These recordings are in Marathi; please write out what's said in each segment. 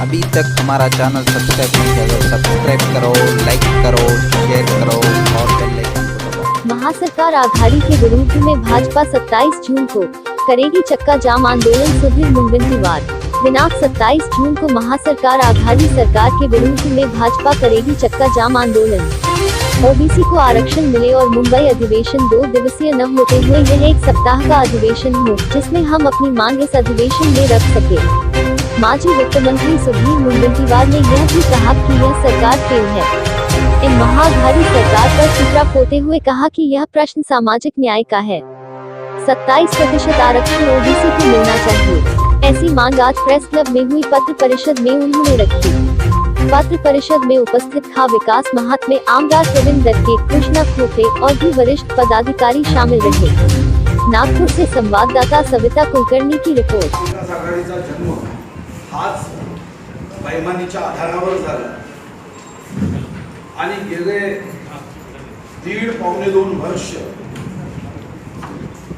अभी तक हमारा चैनल सब्सक्राइब नहीं किया तो सब्सक्राइब करो, लाइक करो, शेयर करो और बेल आइकन को दबाओ। महासरकार आघाड़ी के विरोध में भाजपा 27 जून को करेगी चक्का जाम आंदोलन, सुधीर मुनगंटीवार। दिनांक 27 जून को महासरकार आघाड़ी सरकार के विरोध में भाजपा करेगी चक्का जाम आंदोलन। ओबीसी को आरक्षण मिले और मुंबई अधिवेशन 2 दिवसीय न होते हुए यह एक सप्ताह का अधिवेशन हो, जिसमें हम अपनी मांग इस अधिवेशन में रख सके। माजी वित्त मंत्री सुधीर मुनगंटीवार ने यह भी कहा कि यह सरकार फेल है। इन महाअघाड़ी सरकार पर चित्रा पोते हुए कहा कि यह प्रश्न सामाजिक न्याय का है। 27% आरक्षण ओबीसी को मिलना चाहिए, ऐसी मांग आज प्रेस क्लब में हुई पत्र परिषद में उन्होंने रखी। पत्र परिषद में उपस्थित खा विकास महात्मे, आमदार प्रवीण दत्ते, कृष्णा खोपड़े और भी वरिष्ठ पदाधिकारी शामिल रहे। नागपुर से संवाददाता सविता कुलकर्णी की रिपोर्ट। आघाडीचा जन्म हाच बैमानीच्या आधारावर झाला आणि गेले 1.5-2 वर्ष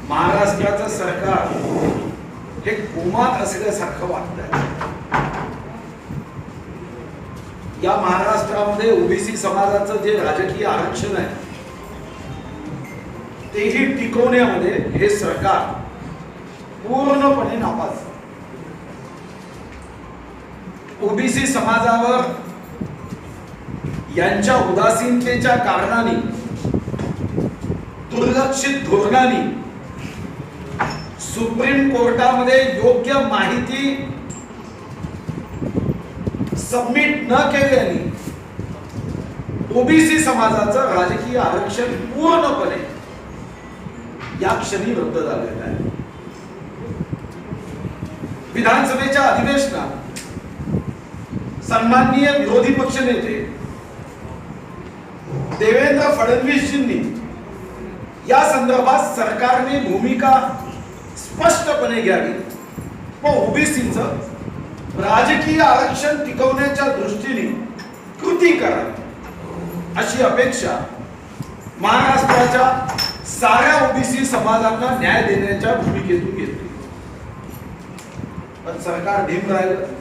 महाराष्ट्राचं सरकार हे कोमात असल्यासारखं वाटतंय। या महाराष्ट्रामध्ये ओबीसी समाजाचं जे राजकीय आरक्षण आहे तेही टिकवण्यामध्ये हे सरकार पूर्णपणे नापास आहे। ओबीसी समाजावर यांच्या उदासीनतेच्या कारणाने, दुर्लक्षित धोरणाने सुप्रीम कोर्टामध्ये योग्य माहिती सबमिट न केल्याने ओबीसी समाजाचं राजकीय आरक्षण पूर्णपणे या क्षणी रद्द झालेलं आहे। विधानसभेच्या अधिवेशनात सन्माननीय विरोधी पक्षनेते देवेंद्र फडणवीसजींनी या संदर्भात सरकारने भूमिका स्पष्टपणे घ्यावी व ओबीसीचं राजकीय आरक्षण टिकवण्याच्या दृष्टीने कृती करावी अशी अपेक्षा महाराष्ट्राच्या साऱ्या ओबीसी समाजांना न्याय देण्याच्या भूमिकेतून घेतली। पण सरकार ढीम राहिलं।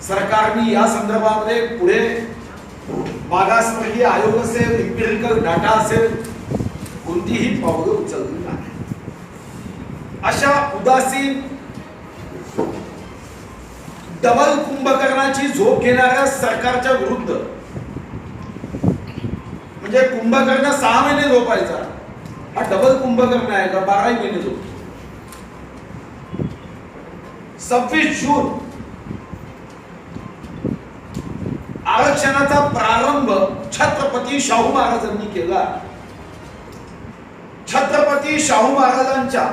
सरकारने या संदर्भामध्ये पुढे मागासवर्गीय आयोग असेल, इम्पिरिकल डाटा असेल, कोणतीही पावलं उचलली नाही। अशा उदासीन डबल कुंभकर्णाची झोप घेणाऱ्या सरकारच्या विरुद्ध, म्हणजे कुंभकर्ण 6 महिने झोपायचा, हा डबल कुंभकर्ण आहे का 12 महिने झोप। 26 जून आरक्षणाचा प्रारंभ छत्रपती शाहू महाराजांनी केला। छत्रपती शाहू महाराजांच्या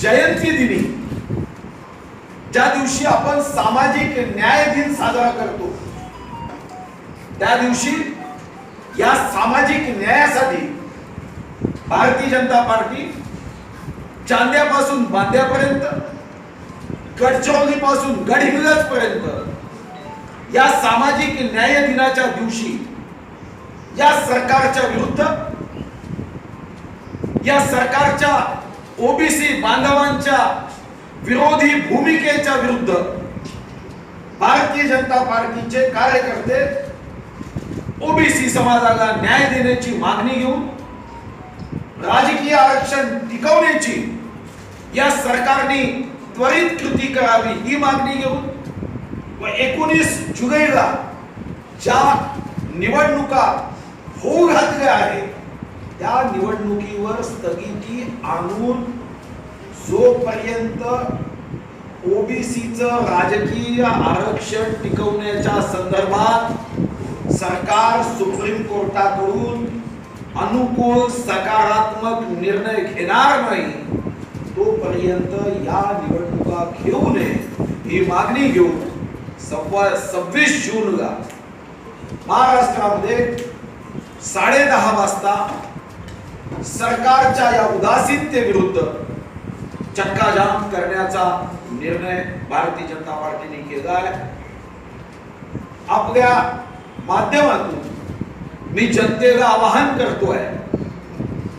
जयंती दिनी, ज्या दिवशी आपण सामाजिक न्याय दिन साजरा करतो, त्या दिवशी या सामाजिक न्यायासाठी भारतीय जनता पार्टी चांद्यापासून बांद्यापर्यंत, गडचिरोली पासून गडहिंग्लज पर्यंत या सामाजिक न्याय दिनाच्या दिवशी या सरकारच्या विरुद्ध, या सरकारच्या ओबीसी बांधवांच्या विरोधी भूमिकेच्या विरुद्ध भारतीय जनता पार्टीचे कार्यकर्ते ओबीसी समाजाला न्याय देण्याची मागणी घेऊन राजकीय आरक्षण टिकवण्याची या सरकारने त्वरित कृती करावी ही मागणी घेऊन व 19 जुलैला ज्या निवडणुका होऊ घातल्या आहेत त्या निवडणुकीवर स्थगिती आणून जोपर्यंत ओबीसीचं राजकीय आरक्षण टिकवण्याच्या संदर्भात सरकार सुप्रीम कोर्टाकडून अनुकूल सकारात्मक निर्णय घेणार नाही, तोपर्यंत या निवडणुका घेऊ नये ही मागणी घेऊन 26 जूनला महाराष्ट्रामध्ये 10:30 वाजता सरकारच्या या उदासीनतेविरुद्ध चक्का जाम करण्याचा निर्णय भारतीय जनता पार्टीने केला आहे। आपल्या माध्यमातून मी जनतेला आवाहन करतोय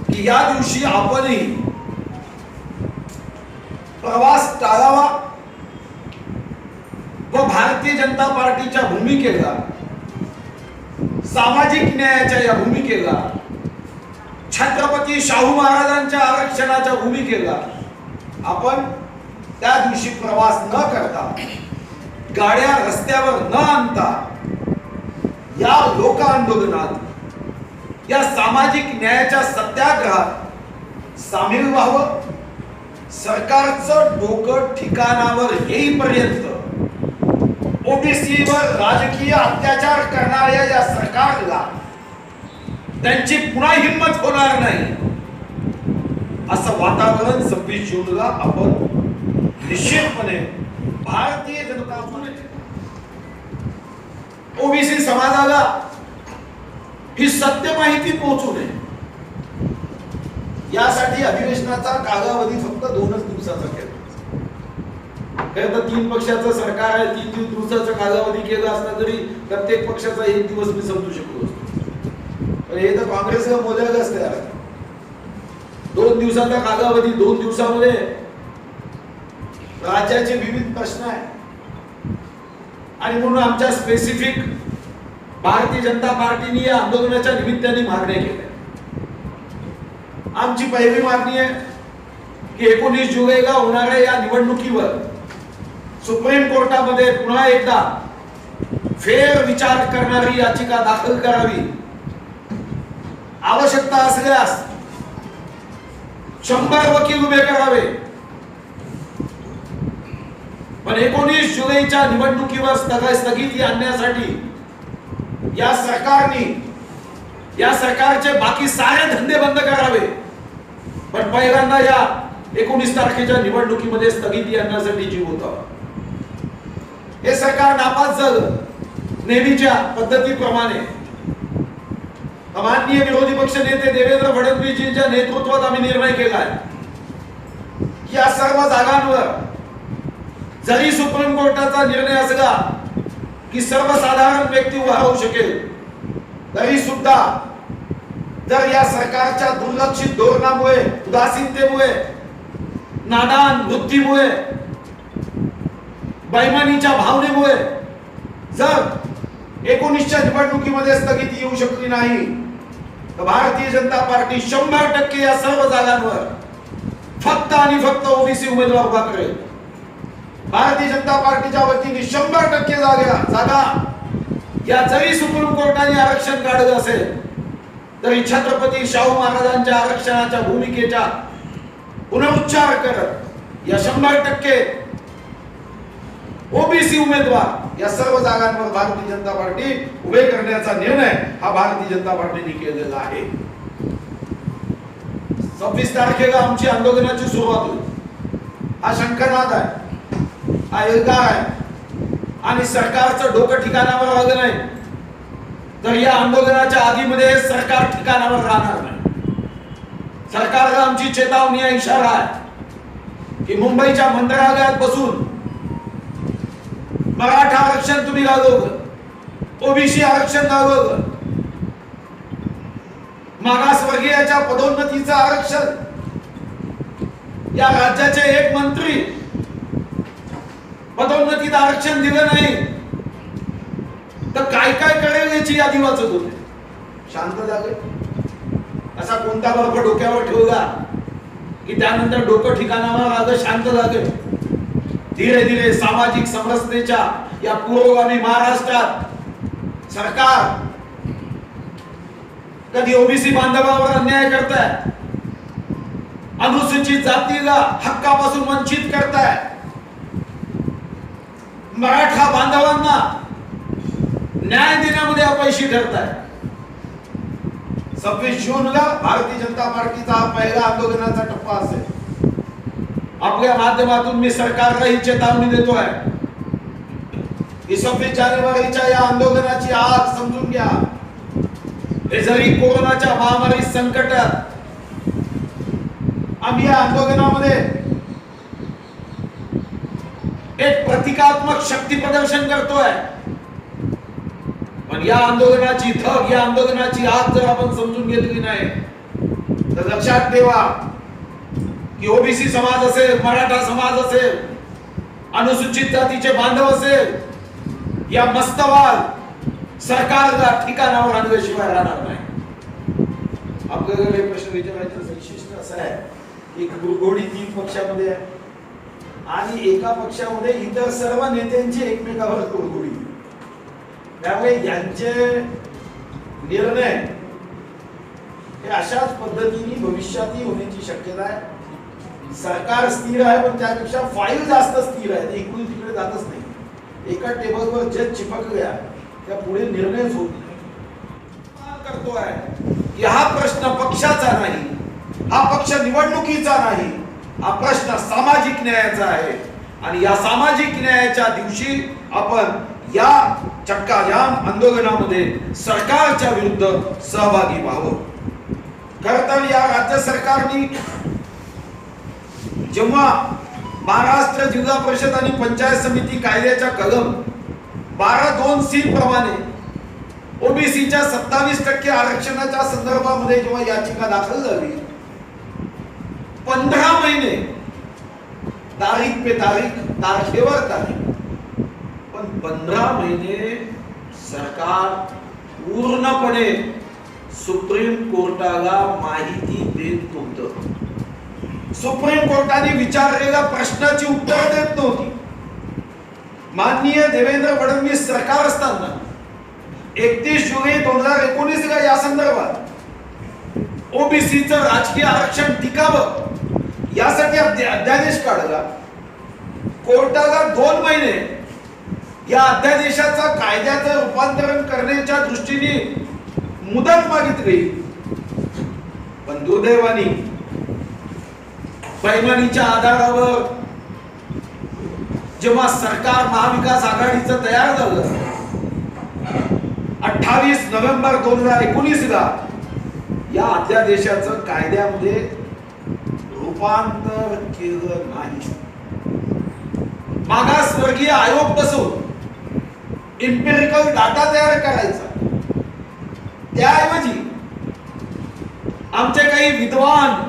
की या दिवशी आपणही प्रवास टाळावा, भारतीय जनता पार्टीच्या भूमिकेला, सामाजिक न्यायाच्या या भूमिकेला, छत्रपती शाहू महाराजांच्या आरक्षणाच्या भूमिकेला आपण त्या दिवशी प्रवास न करता, गाड्या रस्त्यावर न आणता या लोक आंदोलनात, या सामाजिक न्यायाच्या सत्याग्रहात सामील व्हावं. सरकारचं डोकं ठिकाणावर येईपर्यंत ओबीसीवर राजकीय अत्याचार करणाऱ्या या सरकारला त्यांची पुन्हा हिंमत होणार नाही, असं वातावरण 26 जूनला आपण निश्चितपणे भारतीय जनता ओबीसी समाजाला ही सत्य माहिती पोहोचू नये यासाठी अधिवेशनाचा कालावधी फक्त 2च दिवसाचा केला. खरं तर 3 पक्षाचं सरकार आहे, 3 दिवसाचा कालावधी केला असता तरी प्रत्येक पक्षाचा 1 दिवस मी समजू शकलो असतो. पण हे तर काँग्रेसला मोजायला असते. 2 दिवसाचा कालावधी, 2 दिवसामध्ये राज्याचे विविध प्रश्न आहेत आणि म्हणून आमच्या स्पेसिफिक भारतीय जनता पार्टीने या आंदोलनाच्या निमित्ताने मागण्या केल्या. आमची पहिली मागणी आहे की 19 जुलैला होणाऱ्या या निवडणुकीवर सुप्रीम कोर्टामध्ये पुन्हा एकदा फेर विचार करणारी याचिका दाखल करावी. आवश्यकता असल्यास 100 वकील उभे करावे. पण 19 जुलैच्या निवडणुकीवर स्थगिती आणण्यासाठी या सरकारचे बाकी सारे धंदे बंद करावे. पण पहिल्यांदा या 19 तारखेच्या निवडणुकीमध्ये स्थगिती आणण्यासाठी जीव होता. हे सरकार नापास झालं नेहमीच्या पद्धतीप्रमाणे. माननीय विरोधी पक्ष नेते देवेंद्र फडणवीसजींच्या नेतृत्वात आम्ही निर्णय केलाय की या सर्व जागांवर जरी सुप्रीम कोर्टाचा निर्णय असला की सर्वसाधारण व्यक्ती उभा राहू शकेल, तरी सुद्धा जर या सरकारच्या दुर्लक्षित धोरणामुळे, उदासीनतेमुळे, नादान वृत्तीमुळे, बैमानीच्या भावनेमुळे जर 19च्या निवडणुकीमध्ये स्थगिती येऊ शकली नाही तर भारतीय जनता पार्टी 100% या सर्व जागांवर फक्त आणि फक्त ओबीसी उमेदवार उभा करेल. भारतीय जनता पार्टीच्या वतीने 100% जागा या जरी सुप्रीम कोर्टाने आरक्षण काढलं असेल तरी छत्रपती शाहू महाराजांच्या आरक्षणाच्या भूमिकेचा पुनरुच्चार करत या 100% ओबीसी उमेदवार या सर्व जागांवर भारतीय जनता पार्टी उभे करण्याचा निर्णय हा भारतीय जनता पार्टीने केलेला आहे. 26 तारखेला आमची आंदोलनाची सुरुवात होईल. हा शंखनाद आहे, हा एल्गार आहे आणि सरकारचं डोकं ठिकाणावर आलं नाही तर या आंदोलनाच्या आधीमध्ये सरकार ठिकाणावर राहणार नाही. सरकारला आमची चेतावणी आहे, इशारा आहे की मुंबईच्या मंत्रालयात बसून मराठा आरक्षण तुम्ही गाजवलं, ओबीसी आरक्षण गाजवलं, मागासवर्गीयाच्या पदोन्नतीचं आरक्षण, या राज्याचे एक मंत्री पदोन्नतीत आरक्षण दिलं नाही तर काय काय करेल याची यादी वाचत होते. शांत झाले. असा कोणता बर्फ डोक्यावर ठेवला की त्यानंतर डोकं ठिकाणावर आलं, शांत झाले. धीरे धीरे सामाजिक समरसतेच्या या पुरोगामी महाराष्ट्रात सरकार कधी ओबीसी बांधवांवर अन्याय करताय, अनुसूचित जातीला हक्कापासून वंचित करताय, मराठा बांधवांना न्याय देण्यामध्ये अपयशी ठरताय. 26 जूनला भारतीय जनता पार्टीचा हा पहिला आंदोलनाचा टप्पा असेल. आपल्या माध्यमातून मी सरकारला ही चेतावणी देतोय की 26 जानेवारीच्या या आंदोलनाची आग समजून घ्या. हे जरी कोरोनाच्या महामारी संकटात आम्ही या आंदोलनामध्ये एक प्रतिकात्मक शक्ती प्रदर्शन करतोय, पण या आंदोलनाची धग, या आंदोलनाची आग जर आपण समजून घेतली नाही तर लक्षात ठेवा की ओबीसी समाज असेल, मराठा समाज असेल, अनुसूचित जातीचे बांधव असेल, या मस्तवाल सरकारला ठिकाणावर आणल्याशिवाय राहणार नाही. आपल्याला एक प्रश्न विचारायचा वैशिष्ट्य असं आहे की गुरगोडी 3 पक्षामध्ये आहे आणि एका पक्षामध्ये इतर सर्व नेत्यांची एकमेकावर गुरगोडी. त्यामुळे यांचे निर्णय हे अशाच पद्धतीने भविष्यातही होण्याची शक्यता आहे. सरकार स्थिर आहे पण त्यापेक्षा फाईल जास्त स्थिर आहे. ते इकडून तिकडे जातच नाही. एका टेबलवर जज चिपक गया त्या पुढे निर्णयच होत नाही. करतोय हा प्रश्न पक्षाचा नाही, हा पक्ष निवडणुकीचा नाही, हा प्रश्न सामाजिक न्यायाचा आहे. आणि या सामाजिक न्यायाच्या दिवशी आपण या चक्का जाम आंदोलनामध्ये सरकारच्या विरुद्ध सहभागी व्हावं. खर तर या राज्य सरकारने जेव्हा महाराष्ट्र जिल्हा परिषद आणि पंचायत समिती कायद्याच्या कलम 12(2)(c) प्रमाणे ओबीसीच्या 27% आरक्षणाच्या संदर्भामध्ये जेव्हा याचिका दाखल झाली, 15 महिने तारीख पे तारीख, तारखेवर तारीख, पण 15 महिने सरकार पूर्णपणे सुप्रीम कोर्टाला माहिती देत नव्हतं. सुप्रीम कोर्टाने विचारलेल्या प्रश्नाची उत्तर देत नव्हती. माननीय देवेंद्र फडणवीस सरकार असताना 31 जुलै 2019 ला या संदर्भात ओबीसीचं राजकीय आरक्षण टिकावं यासाठी अध्यादेश काढला. कोर्टाला 2 महिने या अध्यादेशाचा कायद्याचं रूपांतरण करण्याच्या दृष्टीने मुदत मागितली, पण दुर्दैवाने बैमानीच्या आधारावर जेव्हा सरकार महाविकास आघाडीचं तयार झालं 28 नोव्हेंबर 2019 ला या अध्यादेशाचं कायद्यामध्ये रूपांतर केलं नाही. मागासवर्गीय आयोग बसवून एम्पिरिकल डाटा तयार करायचा, त्याऐवजी आमचे काही विद्वान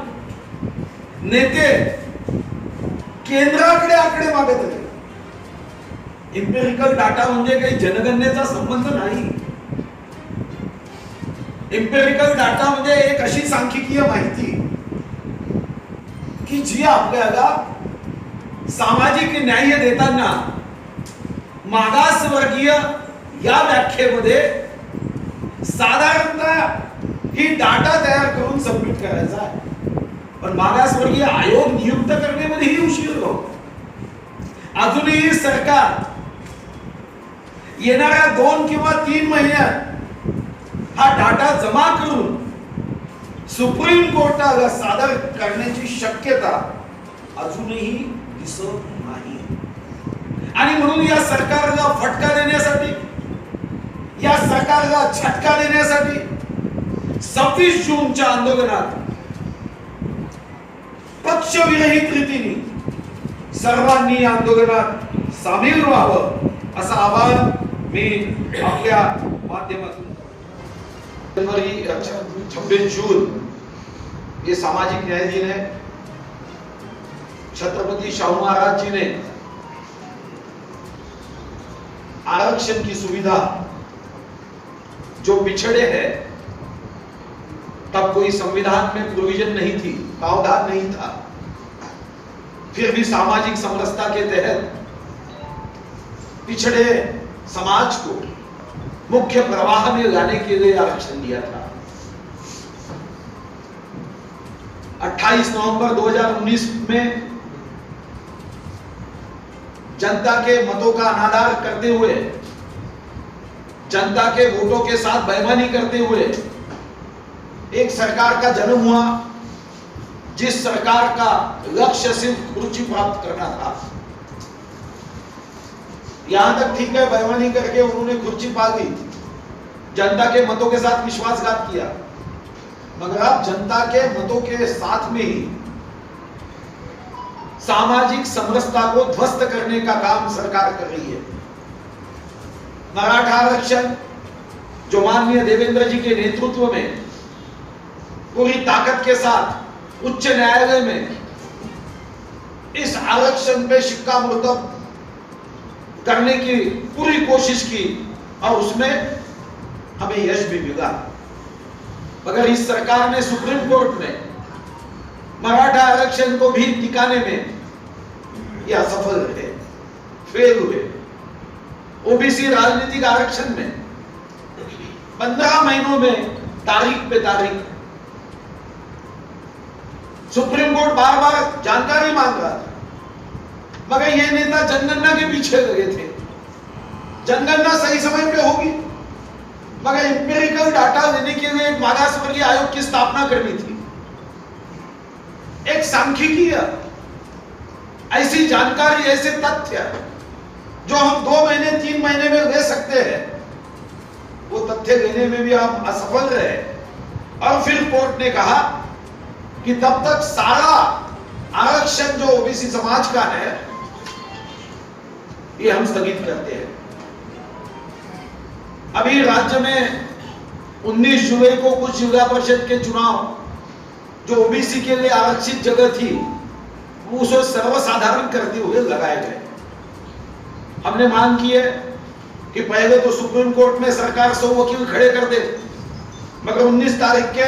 नेते केंद्राकडे आकडे मागत होते. एम्पिरिकल डाटा म्हणजे काही जनगणनेचा संबंध नाही. एम्पिरिकल डाटा म्हणजे एक अशी सांख्यिकीय माहिती की जी आपल्याला सामाजिक न्याय देताना मागासवर्गीय या व्याख्येमध्ये साधारणतः ही डाटा तयार करून सबमिट करायचा आहे. पण मागासवर्गीय आयोग नियुक्त करण्यामध्येही उशीर होतो. अजूनही सरकार येणाऱ्या 2 किंवा 3 महिन्यात हा डाटा जमा करून सुप्रीम कोर्टाला सादर करण्याची शक्यता अजूनही दिसत नाही. आणि म्हणून या सरकारला फटका देण्यासाठी, या सरकारला झटका देण्यासाठी 26 जूनच्या आंदोलनात पक्षविरहित रीतीने सर्वांनी आंदोलनात सामील व्हावं असं आवाहन मी आपल्या माध्यमातून. 26 जून ये सामाजिक न्याय दिन है. छत्रपति शाहू महाराज जी ने आरक्षण की सुविधा जो पिछड़े हैं, तब कोई संविधान में प्रोविजन नहीं थी, प्रावधान नहीं था, फिर भी सामाजिक समरसता के तहत पिछड़े समाज को मुख्य प्रवाह में लाने के लिए आरक्षण दिया था. 28 नवंबर 2019 में जनता के मतों का अनादर करते हुए, जनता के वोटों के साथ बेईमानी करते हुए एक सरकार का जन्म हुआ, जिस सरकार का लक्ष्य सिर्फ कुर्सी प्राप्त करना था. यहां तक ठीक है, बेईमानी करके उन्होंने कुर्सी पा ली, जनता के मतों के साथ विश्वासघात किया, मगर अब जनता के मतों के साथ में ही सामाजिक समरसता को ध्वस्त करने का काम सरकार कर रही है. मराठा आरक्षण जो माननीय देवेंद्र जी के नेतृत्व में पूरी ताकत के साथ उच्च न्यायालय में इस आरक्षण पे शिक्कामोर्तब करने की पूरी कोशिश की और उसमें हमें यश भी मिला। मगर इस सरकार ने, सुप्रीम कोर्ट ने मराठा आरक्षण को भी टिकाने में ये असफल रहे, फेल हुए। ओबीसी राजनीतिक आरक्षण में 15 महीनों में तारीख पे तारीख सुप्रीम कोर्ट बार बार जानकारी मांग रहा था, मगर ये नेता जनगणना के पीछे लगे थे। जनगणना सही समय पे होगी, मगर इंपेरिकल डाटा लेने के लिए एक मागास वर्गीय आयोग की स्थापना करनी थी। एक सांख्यिकीय ऐसी जानकारी, ऐसे तथ्य जो हम 2 महीने 3 महीने में ले सकते हैं, वो तथ्य लेने में भी हम असफल रहे। और फिर कोर्ट ने कहा कि तब तक सारा आरक्षण जो ओबीसी समाज का है ये हम स्थगित करते हैं। अभी राज्य में 19 जुलाई को कुछ जिला परिषद के चुनाव जो ओबीसी के लिए आरक्षित जगह थी, उसको सर्वसाधारण करते हुए लगाए गए। हमने मांग की है कि पहले तो सुप्रीम कोर्ट में सरकार 100 वकील खड़े कर दे, मगर 19 तारीख के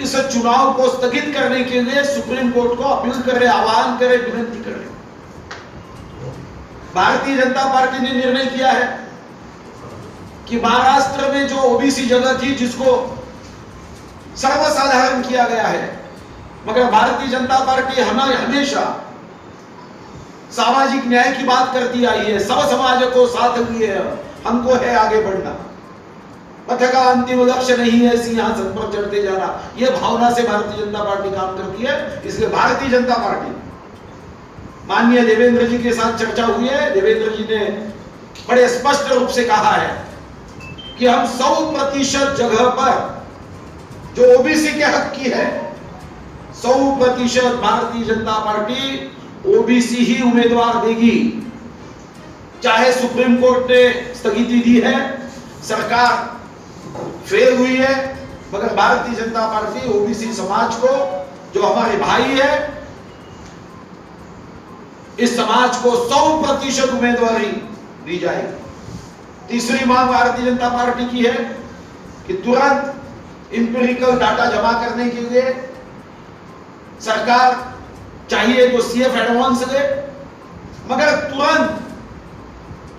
इस चुनाव को स्थगित करने के लिए सुप्रीम कोर्ट को अपील करे, आह्वान करे, विनती करे। भारतीय जनता पार्टी ने निर्णय किया है कि महाराष्ट्र में जो ओबीसी जगह थी जिसको सर्वसाधारण किया गया है, मगर भारतीय जनता पार्टी हमेशा सामाजिक न्याय की बात करती आई है, सब समाज को साथ लिए हमको है आगे बढ़ना, पथ का अंतिम लक्ष्य नहीं है सिंहासन पर चढ़ते जाना। यह भावना से भारतीय जनता पार्टी काम करती है। इसलिए भारतीय जनता पार्टी, माननीय देवेंद्र जी के साथ चर्चा हुई है, देवेंद्र जी ने बड़े स्पष्ट रूप से कहा है कि हम 100% जगह पर जो ओबीसी के हक की है, 100% भारतीय जनता पार्टी ओबीसी ही उम्मीदवार देगी। चाहे सुप्रीम कोर्ट ने स्थगिति दी है, सरकार फेल हुई है, मगर भारतीय जनता पार्टी ओबीसी समाज को, जो हमारे भाई है, इस समाज को 100% उम्मीदवारी दी जाएगी। तीसरी मांग भारतीय जनता पार्टी की है कि तुरंत इंपेरिकल डाटा जमा करने के लिए सरकार चाहिए तो सीएफ एडवांस दे, मगर तुरंत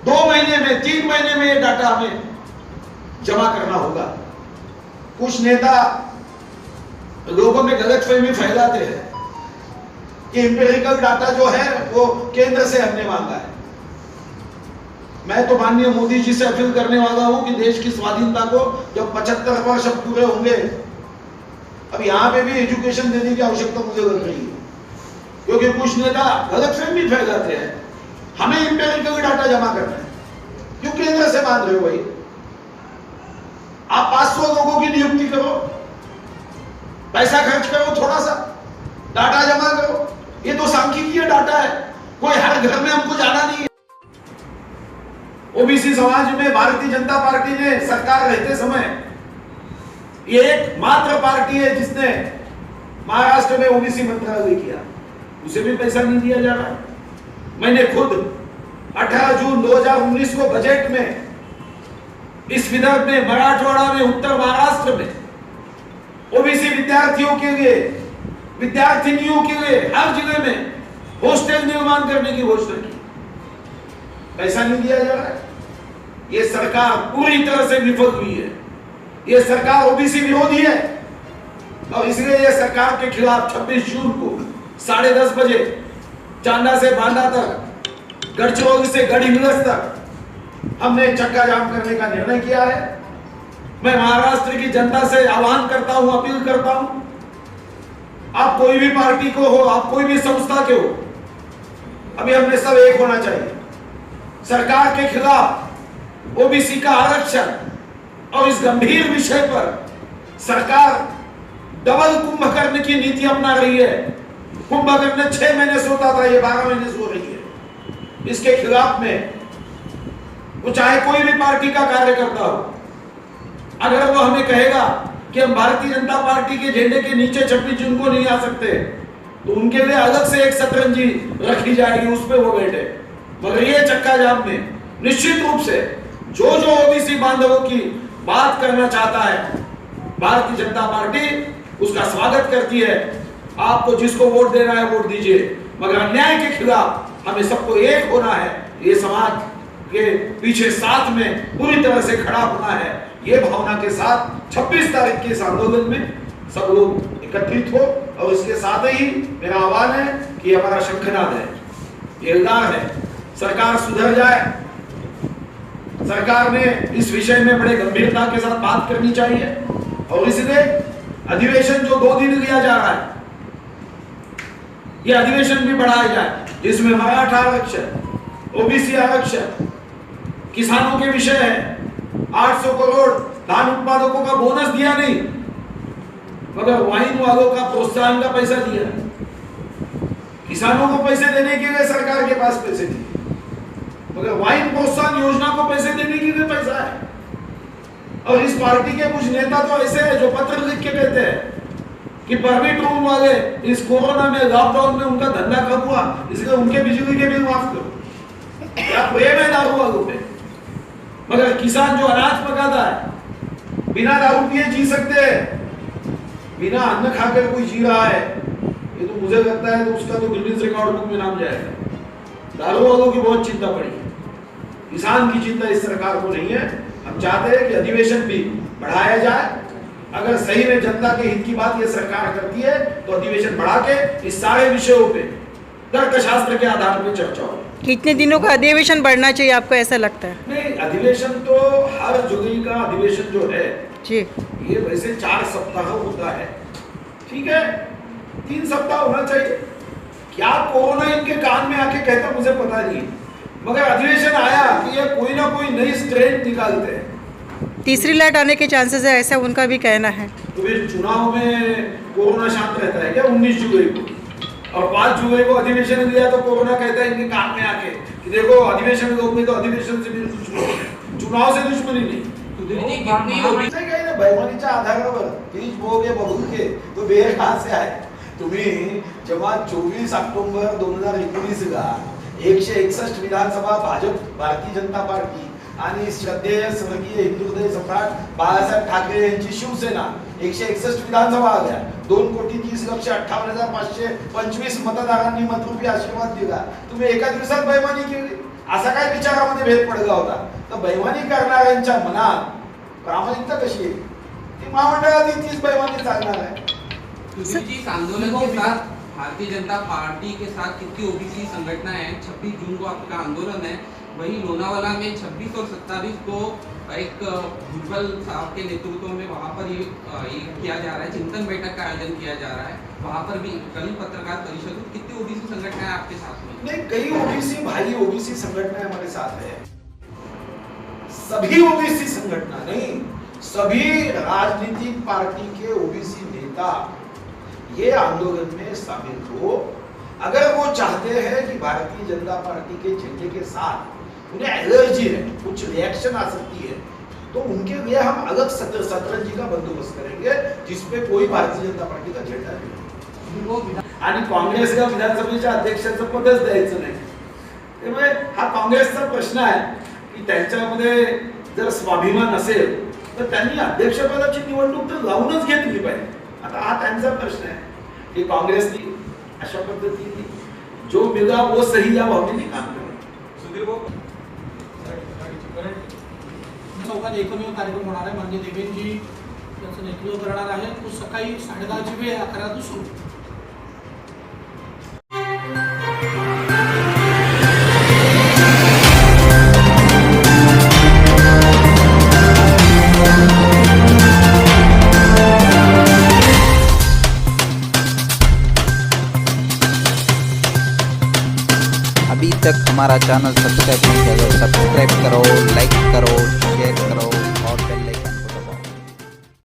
2 महीने में 3 महीने में ये डाटा हमें जमा करना होगा। कुछ नेता लोगों में गलतफहमी फैलाते हैं कि इंपेरिकल डाटा जो है वो केंद्र से हमने मांगा है। मैं तो माननीय मोदी जी से अपील करने वाला हूं कि देश की स्वाधीनता को जब 75 वर्ष पूरे होंगे, अब यहां पे भी एजुकेशन देने की आवश्यकता मुझे लग रही है, क्योंकि कुछ नेता गलतफहमी फैलाते हैं हमें इंपेरिकल डाटा जमा करना है। क्यों केंद्र से मांग रहे हो भाई? आप 500 लोगों की नियुक्ति करो, पैसा खर्च करो, थोड़ा सा डाटा जमा करो। ये तो सांख्यिकीय डाटा है, कोई हर घर में हमको जाना नहीं है। ओबीसी समाज में भारतीय जनता पार्टी ने सरकार रहते समय ये एकमात्र पार्टी है जिसने महाराष्ट्र में ओबीसी मंत्रालय किया, उसे भी पैसा नहीं दिया जा रहा। मैंने खुद 18 जून 2019 को बजट में इस विदर्भ में, मराठवाड़ा में, उत्तर महाराष्ट्र में ओबीसी विद्यार्थियों के लिए, विद्यार्थिनियों के लिए हर जिले में हॉस्टल निर्माण करने की घोषणा की। पैसा नहीं दिया जा रहा है। ये सरकार पूरी तरह से विफल हुई है। ये सरकार ओबीसी विरोधी है और इसलिए ये सरकार के खिलाफ 26 जून को 10:30 बजे चांदा से बांदा तक, गढ़चिरौली से गढ़ीमिलस तक हमने चक्का जाम करने का निर्णय किया है। मैं महाराष्ट्र की जनता से आह्वान करता हूं, अपील करता हूं, आप कोई भी पार्टी को हो, आप कोई भी संस्था के हो, अभी हमने सब एक होना चाहिए। सरकार के खिलाफ ओबीसी का आरक्षण और इस गंभीर विषय पर सरकार डबल कुंभकर्ण की नीति अपना रही है। कुंभकर्ण 6 महीने सोता था, ये 12 महीने सो रही है। इसके खिलाफ में वो चाहे कोई भी पार्टी का कार्यकर्ता हो, अगर वो हमें कहेगा कि हम भारतीय जनता पार्टी के झंडे के नीचे 26 जून को नहीं आ सकते, तो उनके लिए अलग से एक शतरंजी रखी जाएगी, उस पर वो बैठे। मगर ये चक्का जाम में निश्चित रूप से जो ओबीसी बांधवों की बात करना चाहता है, भारतीय जनता पार्टी उसका स्वागत करती है। आपको जिसको वोट देना है वोट दीजिए, मगर अन्याय के खिलाफ हमें सबको एक होना है। ये समाज के पीछे साथ में पूरी तरह से खड़ा होना है। ये भावना के साथ 26 तारीख के इस आंदोलन में सब लोग एकत्रित हो, और इसके साथ ही मेरा आह्वान है कि हमारा शंखनाद है, एल्गार है, सरकार सुधर जाए। सरकार ने इस विषय में बड़े गंभीरता के साथ बात करनी चाहिए, और इसलिए अधिवेशन जो 2 दिन लिया जा रहा है, ये अधिवेशन भी बढ़ाया जाए, जिसमें मराठा आरक्षण, ओबीसी आरक्षण, किसानों के विषय है। 800 करोड़ धान उत्पादकों का बोनस दिया नहीं, मगर वाइन वालों का प्रोत्साहन का पैसा दिया। किसानों को पैसे देने के लिए सरकार के पास पैसे नहीं, मगर वाइन प्रोत्साहन योजना को पैसे देने के लिए पैसा है। और इस पार्टी के कुछ नेता तो ऐसे हैं जो पत्र लिख के कहते हैं कि परमिट रूम वाले इस कोरोना में, लॉकडाउन में उनका धंधा कम हुआ, इसलिए उनके बिजली के बिल माफ करो। क्या प्रेम है दारू वालों पे? मगर किसान जो अनाज पकाता है, बिना दारू पिए जी सकते हैं, बिना अन्न खाकर कोई जी रहा है, ये तो मुझे लगता है तो उसका तो गिनीज रिकॉर्ड बुक में नाम जाएगा। दारू वालों की बहुत चिंता पड़ी है, किसान की चिंता इस सरकार को नहीं है। हम चाहते हैं कि अधिवेशन भी बढ़ाया जाए। अगर सही में जनता के हित की बात ये सरकार करती है तो अधिवेशन बढ़ा के इस सारे विषयों पे तर्कशास्त्र के आधार पर चर्चा हो। कितने दिनों का अधिवेशन बढ़ना चाहिए आपको ऐसा लगता है? नहीं, अधिवेशन तो हर जुलाई का अधिवेशन जो है जी, ये वैसे 4 सप्ताह होता है, ठीक है, 3 सप्ताह होना चाहिए। क्या कोरोना इनके कान में आके कहता मुझे पता नहीं, मगर अधिवेशन आया कि ये कोई ना कोई नई स्ट्रेन निकालते हैं। तीसरी लहर आने के चांसेस है, ऐसा उनका भी कहना है। तो फिर चुनाव में कोरोना शांत रहता है क्या 19 जुलाई को? और 5 जुलाई को अधिवेशन दिया तो कोरोना कहता है इनके कान में आके कि देखो अधिवेशन लोग में तो अधिवेशन से मेरी दुश्मनी है, चुनाव से दुश्मनी नहीं। बैमानीच्या आधारावर 30 बोगे बघूके तो बेर कहाँ से आए? तुम्ही जेव्हा 24 ऑक्टोबर 2019 ला 161 विधानसभा भाजप, भारतीय जनता पार्टी आणि श्रद्धेय स्वर्गीय हिंदू हृदय सम्राट बाळासाहेब ठाकरे यांची शिवसेना 161 विधानसभा आल्या, 2,30,58,525 मतदारांनी मतरूपी आशीर्वाद दिला। तुम्ही एका दिवसात बैमानी केली, असा काय विचारामध्ये भेद पडला होता? तर बैमानी करणाऱ्यांच्या मनात प्रामाणिकता कशी आहे? ती महामंडळात तीच बैमानी चालणार आहे। इस आंदोलन के साथ भारतीय जनता पार्टी के साथ कितनी ओबीसी संगठनाएं हैं। 26 जून को आपका आंदोलन है, वहीं लोनावाला में 26 और 27 को एक भुजबल साहब के नेतृत्व में वहाँ पर ये किया जा रहा है, चिंतन बैठक का आयोजन किया जा रहा है। वहाँ पर भी कल पत्रकार परिषद, कितनी ओबीसी संगठनाएं आपके साथ में? नहीं, कई ओबीसी भाई, ओबीसी संगठनाएं हमारे साथ है। सभी ओबीसी संगठन नहीं, सभी राजनीतिक पार्टी के ओबीसी नेता ये आंदोलन में शामिल हो। अगर वो चाहते हैं कि भारतीय जनता पार्टी के झंडे के साथ उन्हें एलर्जी है, कुछ रिएक्शन आ सकती है, तो उनके लिए हम अलग सतरंजी का बंदोबस्त करेंगे, जिसपे कोई भारतीय जनता पार्टी का झेंडा नहीं। आणि काँग्रेसला विधानसभेच्या अध्यक्षाचं पदच द्यायचं नाही। त्यामुळे हा काँग्रेसचा प्रश्न आहे की त्यांच्यामध्ये जर स्वाभिमान असेल तर त्यांनी अध्यक्षपदाची निवडणूक तर लावूनच घेतली पाहिजे। आता हा त्यांचा प्रश्न आहे की काँग्रेसनी अशा पद्धतीने जो मिला वो सही या भावनेने काम करेल। सुधीर भाऊ, चौकात एकमेव कार्यक्रम होणार आहे, माननीय देवेंद्रजी त्याचं नेतृत्व करणार आहे। तो सकाळी 10:30ची वेळ 11 सुरू। अभी तक हमारा चैनल सब्सक्राइब नहीं किया तो सब्सक्राइब करो, लाइक करो, शेयर करो।